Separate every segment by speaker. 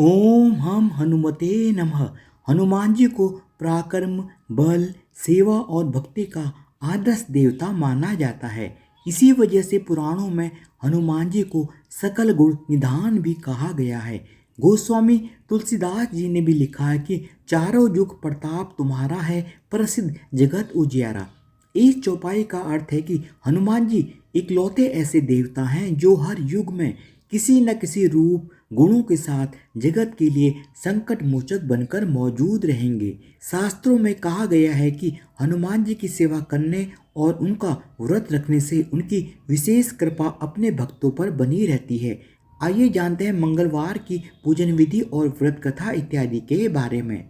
Speaker 1: ओम हम हनुमते नमः। हनुमान जी को पराक्रम, बल, सेवा और भक्ति का आदर्श देवता माना जाता है। इसी वजह से पुराणों में हनुमान जी को सकल गुण निधान भी कहा गया है। गोस्वामी तुलसीदास जी ने भी लिखा है कि चारों युग प्रताप तुम्हारा है, प्रसिद्ध जगत उजियारा। इस चौपाई का अर्थ है कि हनुमान जी इकलौते ऐसे देवता हैं जो हर युग में किसी न किसी रूप गुणों के साथ जगत के लिए संकट मोचक बनकर मौजूद रहेंगे। शास्त्रों में कहा गया है कि हनुमान जी की सेवा करने और उनका व्रत रखने से उनकी विशेष कृपा अपने भक्तों पर बनी रहती है। आइए जानते हैं मंगलवार की पूजन विधि और व्रत कथा इत्यादि के बारे में।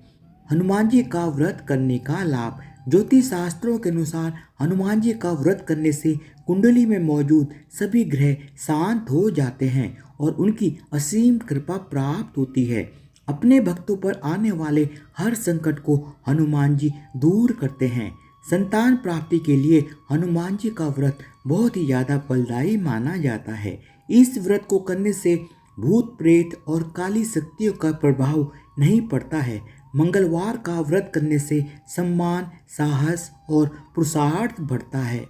Speaker 1: हनुमान जी का व्रत करने का लाभ। ज्योतिष शास्त्रों के अनुसार हनुमान जी का व्रत करने से कुंडली में मौजूद सभी ग्रह शांत हो जाते हैं और उनकी असीम कृपा प्राप्त होती है। अपने भक्तों पर आने वाले हर संकट को हनुमान जी दूर करते हैं। संतान प्राप्ति के लिए हनुमान जी का व्रत बहुत ही ज़्यादा फलदायी माना जाता है। इस व्रत को करने से भूत प्रेत और काली शक्तियों का प्रभाव नहीं पड़ता है। मंगलवार का व्रत करने से सम्मान, साहस और पुरुषार्थ बढ़ता है।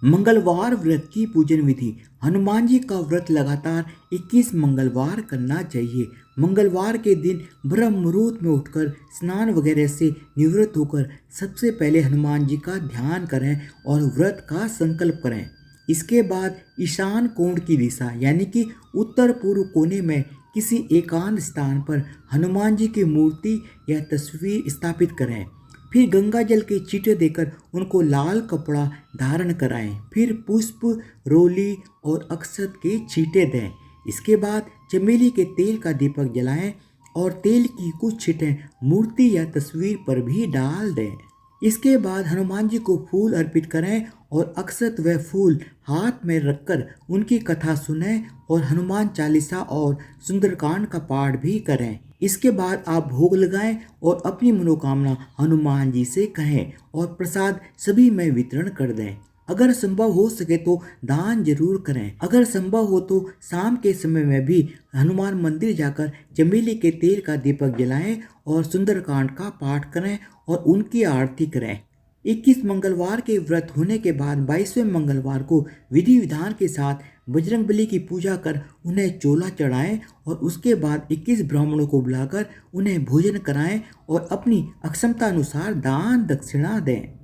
Speaker 1: मंगलवार व्रत की पूजन विधि। हनुमान जी का व्रत लगातार 21 मंगलवार करना चाहिए। मंगलवार के दिन ब्रह्म मुहूर्त में उठकर स्नान वगैरह से निवृत्त होकर सबसे पहले हनुमान जी का ध्यान करें और व्रत का संकल्प करें। इसके बाद ईशान कोण की दिशा यानी कि उत्तर पूर्व कोने में किसी एकांत स्थान पर हनुमान जी की मूर्ति या तस्वीर स्थापित करें। फिर गंगा जल के छींटे देकर उनको लाल कपड़ा धारण कराएं। फिर पुष्प, रोली और अक्षत के छींटे दें। इसके बाद चमेली के तेल का दीपक जलाएं और तेल की कुछ छींटे मूर्ति या तस्वीर पर भी डाल दें। इसके बाद हनुमान जी को फूल अर्पित करें और अक्षत व फूल हाथ में रखकर उनकी कथा सुनें और हनुमान चालीसा और सुंदरकांड का पाठ भी करें। इसके बाद आप भोग लगाएं और अपनी मनोकामना हनुमान जी से कहें और प्रसाद सभी में वितरण कर दें। अगर संभव हो सके तो दान जरूर करें। अगर संभव हो तो शाम के समय में भी हनुमान मंदिर जाकर चमेली के तेल का दीपक जलाएं और सुंदरकांड का पाठ करें और उनकी आरती करें। 21 मंगलवार के व्रत होने के बाद 22वें मंगलवार को विधि विधान के साथ बजरंगबली की पूजा कर उन्हें चोला चढ़ाएं और उसके बाद 21 ब्राह्मणों को बुलाकर उन्हें भोजन कराएं और अपनी अक्षमता अनुसार दान दक्षिणा दें।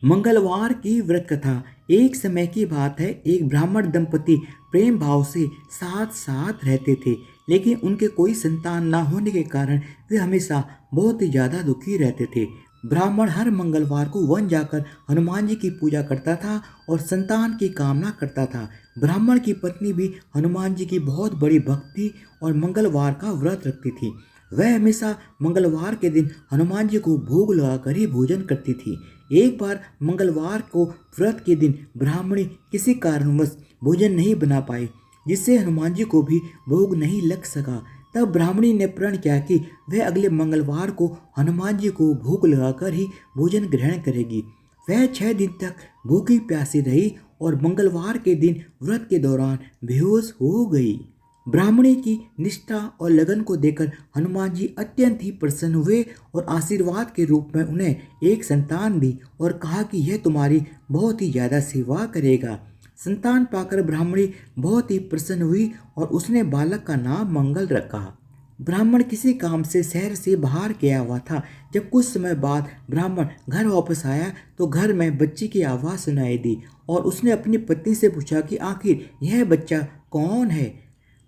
Speaker 1: मंगलवार की व्रत कथा। एक समय की बात है, एक ब्राह्मण दंपति प्रेम भाव से साथ साथ रहते थे, लेकिन उनके कोई संतान न होने के कारण वे हमेशा बहुत ही ज़्यादा दुखी रहते थे। ब्राह्मण हर मंगलवार को वन जाकर हनुमान जी की पूजा करता था और संतान की कामना करता था। ब्राह्मण की पत्नी भी हनुमान जी की बहुत बड़ी भक्ति और मंगलवार का व्रत रखती थी। वह हमेशा मंगलवार के दिन हनुमान जी को भोग लगाकर ही भोजन करती थी। एक बार मंगलवार को व्रत के दिन ब्राह्मणी किसी कारणवश भोजन नहीं बना पाई, जिससे हनुमान जी को भी भोग नहीं लग सका। तब ब्राह्मणी ने प्रण किया कि वह अगले मंगलवार को हनुमान जी को भोग लगाकर ही भोजन ग्रहण करेगी। वह 6 दिन तक भूखी प्यासी रही और मंगलवार के दिन व्रत के दौरान बेहोश हो गई। ब्राह्मणी की निष्ठा और लगन को देखकर हनुमान जी अत्यंत ही प्रसन्न हुए और आशीर्वाद के रूप में उन्हें एक संतान दी और कहा कि यह तुम्हारी बहुत ही ज़्यादा सेवा करेगा। संतान पाकर ब्राह्मणी बहुत ही प्रसन्न हुई और उसने बालक का नाम मंगल रखा। ब्राह्मण किसी काम से शहर से बाहर गया हुआ था। जब कुछ समय बाद ब्राह्मण घर वापस आया तो घर में बच्चे की आवाज़ सुनाई दी और उसने अपनी पत्नी से पूछा कि आखिर यह बच्चा कौन है।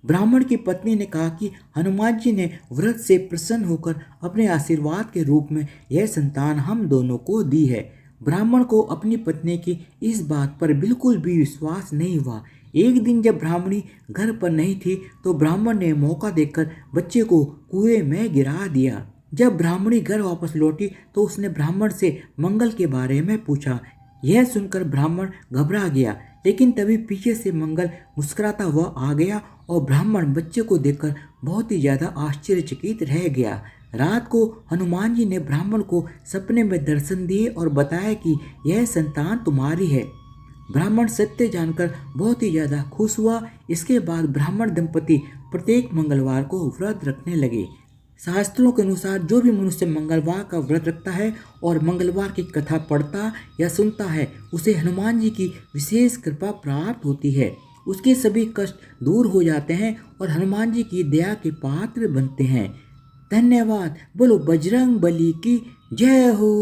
Speaker 1: ब्राह्मण की पत्नी ने कहा कि हनुमान जी ने व्रत से प्रसन्न होकर अपने आशीर्वाद के रूप में यह संतान हम दोनों को दी है। ब्राह्मण को अपनी पत्नी की इस बात पर बिल्कुल भी विश्वास नहीं हुआ। एक दिन जब ब्राह्मणी घर पर नहीं थी तो ब्राह्मण ने मौका देखकर बच्चे को कुएं में गिरा दिया। जब ब्राह्मणी घर वापस लौटी तो उसने ब्राह्मण से मंगल के बारे में पूछा। यह सुनकर ब्राह्मण घबरा गया, लेकिन तभी पीछे से मंगल मुस्कुराता हुआ आ गया और ब्राह्मण बच्चे को देखकर बहुत ही ज़्यादा आश्चर्यचकित रह गया। रात को हनुमान जी ने ब्राह्मण को सपने में दर्शन दिए और बताया कि यह संतान तुम्हारी है। ब्राह्मण सत्य जानकर बहुत ही ज़्यादा खुश हुआ। इसके बाद ब्राह्मण दंपति प्रत्येक मंगलवार को व्रत रखने लगे। शास्त्रों के अनुसार जो भी मनुष्य मंगलवार का व्रत रखता है और मंगलवार की कथा पढ़ता या सुनता है, उसे हनुमान जी की विशेष कृपा प्राप्त होती है। उसके सभी कष्ट दूर हो जाते हैं और हनुमान जी की दया के पात्र बनते हैं। धन्यवाद। बोलो बजरंग बली की जय हो।